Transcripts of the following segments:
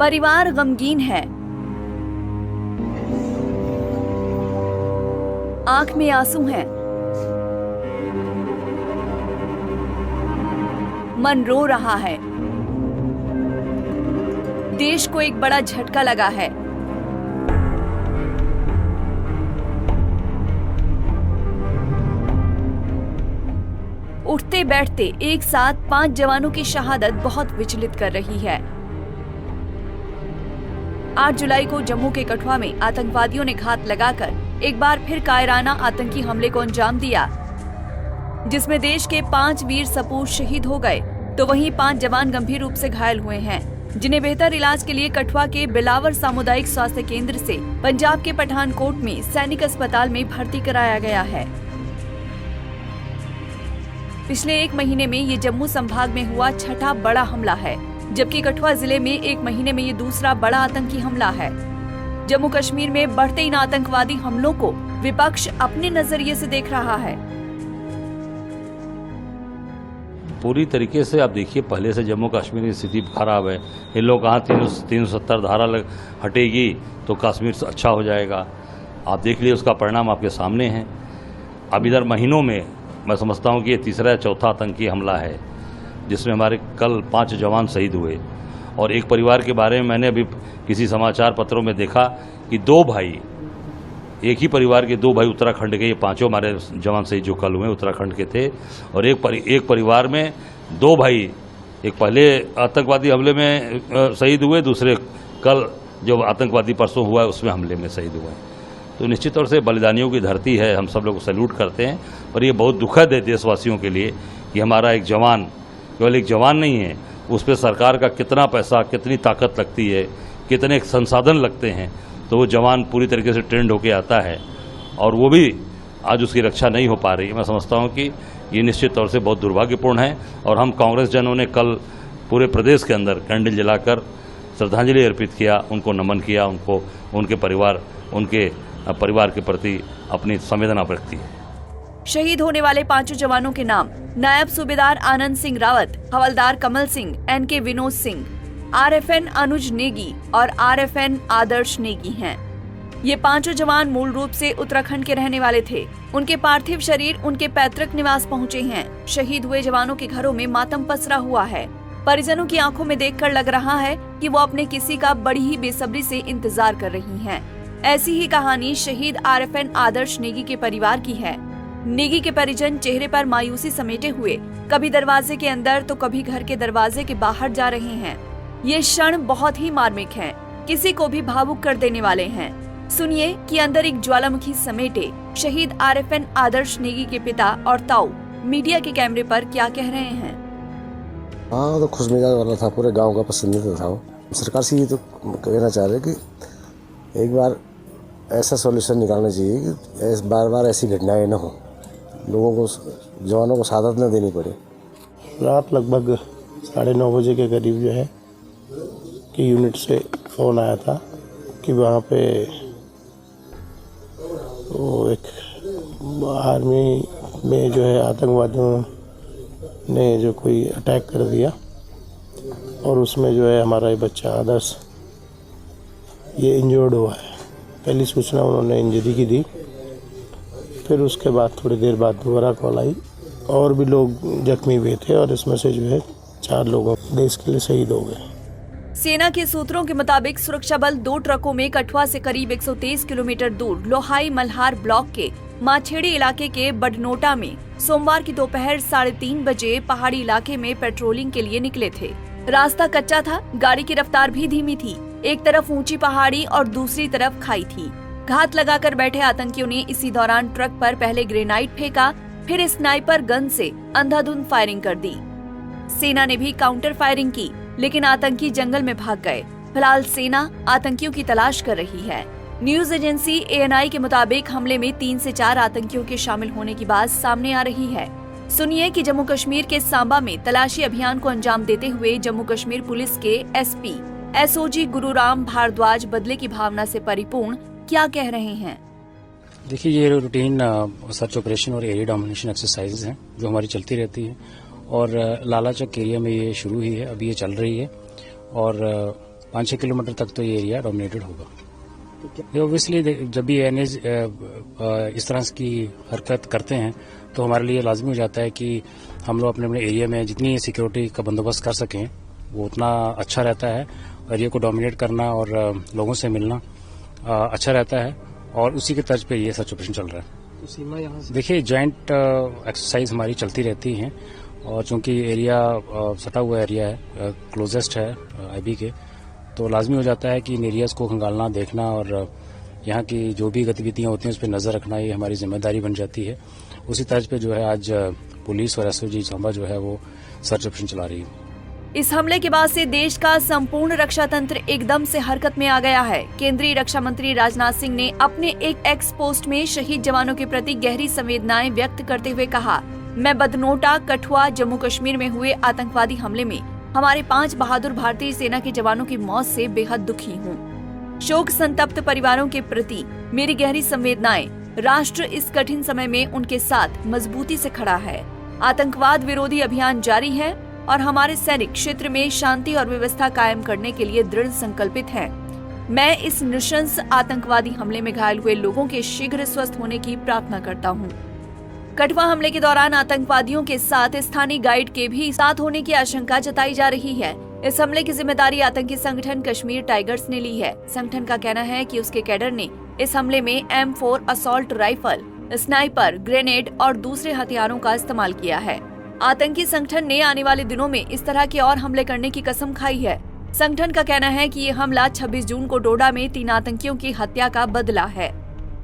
परिवार गमगीन है, आंख में आंसू हैं, मन रो रहा है। देश को एक बड़ा झटका लगा है। उठते बैठते एक साथ 5 जवानों की शहादत बहुत विचलित कर रही है। 8 जुलाई को जम्मू के कठुआ में आतंकवादियों ने घात लगाकर एक बार फिर कायराना आतंकी हमले को अंजाम दिया, जिसमें देश के 5 वीर सपूत शहीद हो गए, तो वहीं 5 जवान गंभीर रूप से घायल हुए हैं, जिन्हें बेहतर इलाज के लिए कठुआ के बिलावर सामुदायिक स्वास्थ्य केंद्र से पंजाब के पठानकोट में सैनिक अस्पताल में भर्ती कराया गया है। पिछले 1 महीने में ये जम्मू संभाग में हुआ 6ठा बड़ा हमला है, जबकि कठुआ जिले में 1 महीने में ये दूसरा बड़ा आतंकी हमला है। जम्मू कश्मीर में बढ़ते इन आतंकवादी हमलों को विपक्ष अपने नजरिए से देख रहा है। पूरी तरीके से आप देखिए, पहले से जम्मू कश्मीर की स्थिति खराब है। इन लोग कहाँ 370 धारा हटेगी तो कश्मीर अच्छा हो जाएगा। आप देख लीजिए, उसका परिणाम आपके सामने है। अब इधर महीनों में मैं समझता हूँ कि ये तीसरा या चौथा आतंकी हमला है, जिसमें हमारे कल 5 जवान शहीद हुए। और एक परिवार के बारे में मैंने अभी किसी समाचार पत्रों में देखा कि 2 भाई, एक ही परिवार के 2 भाई उत्तराखंड के, ये 5 हमारे जवान शहीद जो कल हुए उत्तराखंड के थे। और एक परिवार में 2 भाई, एक पहले आतंकवादी हमले में शहीद हुए, दूसरे कल जो आतंकवादी परसों हुआ है उसमें हमले में शहीद हुए। तो निश्चित तौर से बलिदानियों की धरती है, हम सब लोग सैल्यूट करते हैं। और ये बहुत दुखद है देशवासियों के लिए कि हमारा एक जवान, केवल एक जवान नहीं है, उस पर सरकार का कितना पैसा, कितनी ताकत लगती है, कितने संसाधन लगते हैं, तो वो जवान पूरी तरीके से ट्रेंड होके आता है और वो भी आज उसकी रक्षा नहीं हो पा रही है। मैं समझता हूँ कि ये निश्चित तौर से बहुत दुर्भाग्यपूर्ण है। और हम कांग्रेस जनों ने कल पूरे प्रदेश के अंदर कैंडल जलाकर श्रद्धांजलि अर्पित किया, उनको नमन किया, उनको उनके परिवार के प्रति अपनी संवेदना व्यक्त की। शहीद होने वाले 5 जवानों के नाम नायब सूबेदार आनंद सिंह रावत, हवलदार कमल सिंह, NK विनोद सिंह, RFN अनुज नेगी और RFN आदर्श नेगी हैं। ये 5 जवान मूल रूप से उत्तराखंड के रहने वाले थे। उनके पार्थिव शरीर उनके पैतृक निवास पहुंचे हैं। शहीद हुए जवानों के घरों में मातम पसरा हुआ है। परिजनों की आंखों में देखकर लग रहा है कि वो अपने किसी का बड़ी ही बेसब्री से इंतजार कर रही हैं। ऐसी ही कहानी शहीद RFN आदर्श नेगी के परिवार की है। नेगी के परिजन चेहरे पर मायूसी समेटे हुए कभी दरवाजे के अंदर तो कभी घर के दरवाजे के बाहर जा रहे हैं। ये क्षण बहुत ही मार्मिक हैं, किसी को भी भावुक कर देने वाले हैं। सुनिए कि अंदर एक ज्वालामुखी समेटे शहीद RFN आदर्श नेगी के पिता और ताऊ मीडिया के कैमरे पर क्या कह रहे हैं। हाँ, तो खुश मिजाज वाला था, पूरे गांव का पसंदीदा था वो। सरकार से ये तो कहना चाह रहे कि एक बार ऐसा सॉल्यूशन निकालना चाहिए कि बार बार ऐसी घटनाएं न हो, लोगों को, जवानों को शहादत न देनी पड़े। रात लगभग 9:30 बजे के करीब जो है कि यूनिट से फ़ोन आया था कि वहाँ पे वो एक आर्मी में जो है आतंकवादियों ने जो कोई अटैक कर दिया और उसमें जो है हमारा ये बच्चा आदर्श ये इंजर्ड हुआ है। पहली सूचना उन्होंने इंजरी की दी, फिर उसके बाद थोड़ी देर बाद दोबारा कॉल आई और भी लोग जख्मी हुए थे और इसमें से जो है 4 लोग देश के लिए शहीद हो गए। सेना के सूत्रों के मुताबिक सुरक्षा बल 2 ट्रकों में कठुआ से करीब 123 किलोमीटर दूर लोहाई मल्हार ब्लॉक के माछेड़ी इलाके के बडनोटा में सोमवार की दोपहर 3:30 बजे पहाड़ी इलाके में पेट्रोलिंग के लिए निकले थे। रास्ता कच्चा था, गाड़ी की रफ्तार भी धीमी थी। एक तरफ ऊंची पहाड़ी और दूसरी तरफ खाई थी। घात लगाकर बैठे आतंकियों ने इसी दौरान ट्रक पर पहले ग्रेनाइड फेंका, फिर स्नाइपर गन से अंधाधुंध फायरिंग कर दी। सेना ने भी काउंटर फायरिंग की, लेकिन आतंकी जंगल में भाग गए। फिलहाल सेना आतंकियों की तलाश कर रही है। न्यूज एजेंसी ANI के मुताबिक हमले में 3 से 4 आतंकियों के शामिल होने की बात सामने आ रही है। सुनिए कि जम्मू कश्मीर के सांबा में तलाशी अभियान को अंजाम देते हुए जम्मू कश्मीर पुलिस के SP SOG गुरुराम भारद्वाज बदले की भावना से परिपूर्ण क्या कह रहे हैं। देखिए, ये रूटीन सर्च ऑपरेशन और एरिया डोमिनेशन एक्सरसाइजेज हैं जो हमारी चलती रहती है और लाला चक एरिया में ये शुरू ही है, अभी ये चल रही है। और 5-6 किलोमीटर तक तो ये एरिया डोमिनेटेड होगा। ये ऑब्वियसली जब भी एनएच इस तरह की हरकत करते हैं तो हमारे लिए लाजमी हो जाता है कि हम लोग अपने अपने एरिया में जितनी सिक्योरिटी का बंदोबस्त कर सकें वो उतना अच्छा रहता है। एरिया को डोमिनेट करना और लोगों से मिलना अच्छा रहता है और उसी के तर्ज पे ये सर्च ऑपरेशन चल रहा है। तो सीमा यहाँ से देखिए जॉइंट एक्सरसाइज हमारी चलती रहती हैं और चूंकि एरिया सटा हुआ एरिया है, क्लोजेस्ट है आईबी के, तो लाजमी हो जाता है कि इन एरियाज को खंगालना, देखना और यहाँ की जो भी गतिविधियाँ होती हैं उस पर नज़र रखना ये हमारी जिम्मेदारी बन जाती है। उसी तर्ज पे जो है आज पुलिस और एसओजी सांबा जो है वो सर्च ऑपरेशन चला रही है। इस हमले के बाद से देश का संपूर्ण रक्षा तंत्र एकदम से हरकत में आ गया है। केंद्रीय रक्षा मंत्री राजनाथ सिंह ने अपने एक एक्स पोस्ट में शहीद जवानों के प्रति गहरी संवेदनाएं व्यक्त करते हुए कहा, मैं बदनोटा, कठुआ, जम्मू कश्मीर में हुए आतंकवादी हमले में हमारे 5 बहादुर भारतीय सेना के जवानों की मौत से बेहद दुखी हूँ। शोक संतप्त परिवारों के प्रति मेरी गहरी संवेदनाएं। राष्ट्र इस कठिन समय में उनके साथ मजबूती से खड़ा है। आतंकवाद विरोधी अभियान जारी है और हमारे सैनिक क्षेत्र में शांति और व्यवस्था कायम करने के लिए दृढ़ संकल्पित हैं। मैं इस नृशंस आतंकवादी हमले में घायल हुए लोगों के शीघ्र स्वस्थ होने की प्रार्थना करता हूं। कठुआ हमले के दौरान आतंकवादियों के साथ स्थानीय गाइड के भी साथ होने की आशंका जताई जा रही है। इस हमले की जिम्मेदारी आतंकी संगठन कश्मीर टाइगर्स ने ली है। संगठन का कहना है कि उसके कैडर ने इस हमले में M4 assault rifle, sniper, grenade और दूसरे हथियारों का इस्तेमाल किया है। आतंकी संगठन ने आने वाले दिनों में इस तरह के और हमले करने की कसम खाई है। संगठन का कहना है कि ये हमला 26 जून को डोडा में 3 आतंकियों की हत्या का बदला है।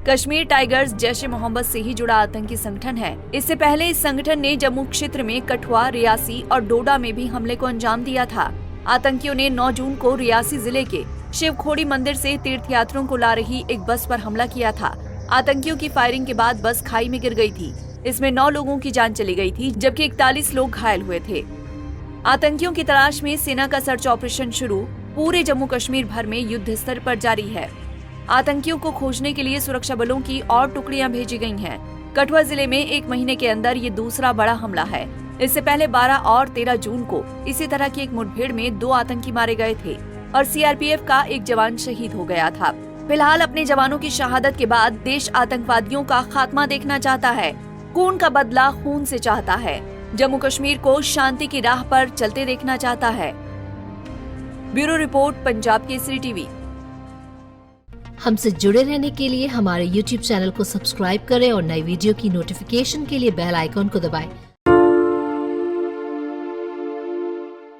कश्मीर टाइगर्स जैश-ए-मोहम्मद से ही जुड़ा आतंकी संगठन है। इससे पहले इस संगठन ने जम्मू क्षेत्र में कठुआ, रियासी और डोडा में भी हमले को अंजाम दिया था। आतंकियों ने 9 जून को रियासी जिले के शिवखोड़ी मंदिर से तीर्थयात्रियों को ला रही एक बस पर हमला किया था। आतंकियों की फायरिंग के बाद बस खाई में गिर गई थी। इसमें 9 लोगों की जान चली गई थी, जबकि 41 लोग घायल हुए थे। आतंकियों की तलाश में सेना का सर्च ऑपरेशन शुरू पूरे जम्मू कश्मीर भर में युद्ध स्तर पर जारी है। आतंकियों को खोजने के लिए सुरक्षा बलों की और टुकड़ियां भेजी गई हैं। कठुआ जिले में 1 महीने के अंदर ये दूसरा बड़ा हमला है। इससे पहले 12 और 13 जून को इसी तरह की एक मुठभेड़ में 2 आतंकी मारे गए थे और सीआरपीएफ का एक जवान शहीद हो गया था। फिलहाल अपने जवानों की शहादत के बाद देश आतंकवादियों का खात्मा देखना चाहता है। खून का बदला खून से चाहता है। जम्मू कश्मीर को शांति की राह पर चलते देखना चाहता है। Bureau report, Punjab Kesari TV. हमसे जुड़े रहने के लिए हमारे YouTube चैनल को सब्सक्राइब करें और नई वीडियो की नोटिफिकेशन के लिए बेल आइकॉन को दबाएं।